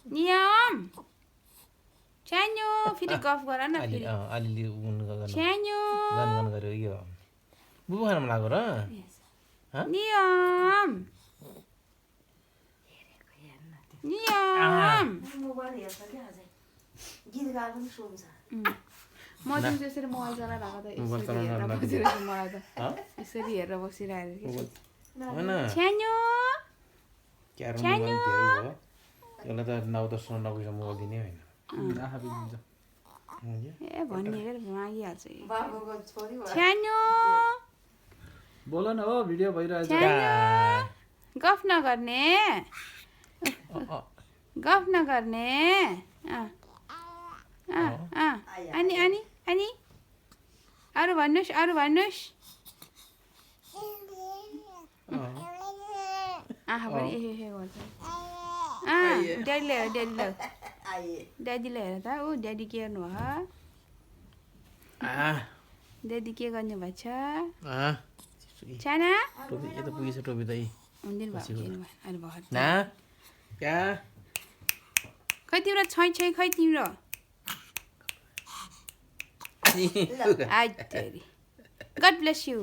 नियम छ्यान्यो फेरि गफ गर न फेरि अलिअलि उन गर्नु छ्यान्यो गन गर्यो यो बुबु खान मन लाग्यो र नियम नियम म चाहिँ त्यसरी मोबाइल चलाइरहेको त मलाई त यसरी हेरेर बसिरहेको छ्यान्यो यसलाई त 9-10 नबुझ्दा मोबाइल दिने होइन ए भन्ने मागिहाल्छ छ्यान्यो बोल न हो भिडियो भइरहेछ गफ नगर्ने गफ नगर्ने अनि अनि अनि अरू भन्नुहोस् आँखा पनि ए गर्छ ड्याडीलाई हेर त ऊ ड्याडी के गर्नुभयो ड्याडी के गर्नुभएको छ छाना टोपी यता पुगेछ टोपी त हुँदैन भयो खै तिम्रो छै खै तिम्रो गड ब्लेस यु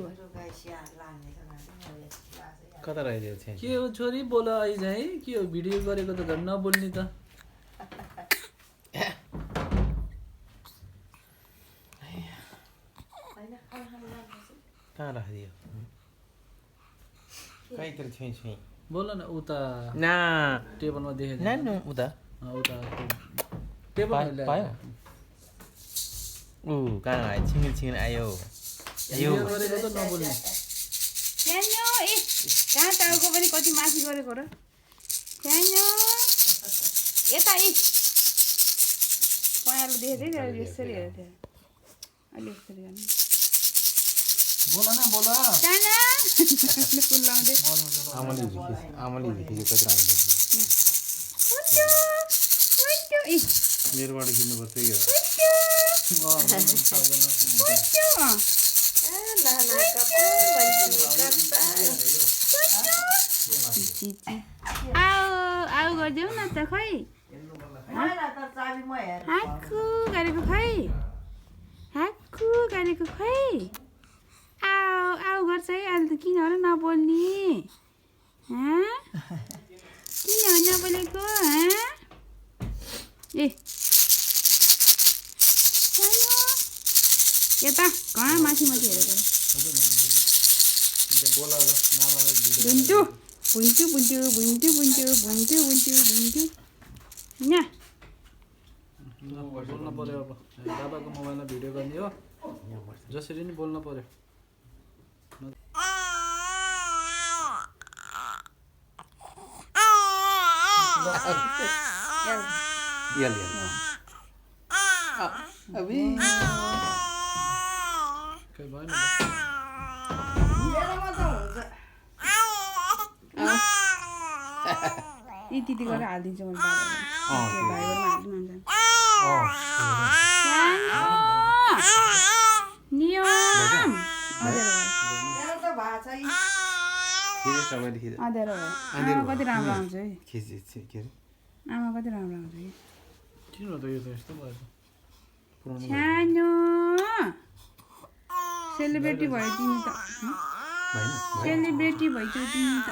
कता रहिदियो छ के हो छोरी बोल आइज है के हो भिडियो गरेको त झन् नबोल्ने त कहाँ राखिदियो कहीँतिर छुइँ बोल न उता टेबलमा देखेँ उता उता टेबल पायो कहाँ आयो छिङ्गिल आयो गरेको त नबोल्ने छ्यान्यो ए कहाँ टाउको पनि कति माथि गरेको र छ्यान्यो यता पयालो देखेको थिएँ यसरी हेरेको थिएँ अलि यसरी गर्नु बोल न बोल साना फुल लाउँदै आमाले झिकेको कति राम्रो मेरोबाट किन्नुपर्छ यो आऊ गरिदेऊ न त खै हाक्कु गरेको खै आऊ गर्छ है अहिले त किन होला नबोल्ने किन हो नबोलेको ए यता कहाँ माथि हेरेको बुन्चु यहाँ बोल्न पर्यो अब बाबाको मोबाइलमा भिडियो गर्ने हो जसरी नि बोल्न पर्यो यति गरेर हालिदिन्छ मैले भाइबरमा हालिदिनु नियम अँध्यारो भयो आमा कति राम्रो आउँछ है आमा कति राम्रो आउँछ कि किन त यो त यस्तो भएछ सानो सेलिब्रेटी भयो तिमी त सेलिब्रेटी भइसक्यो तिमी त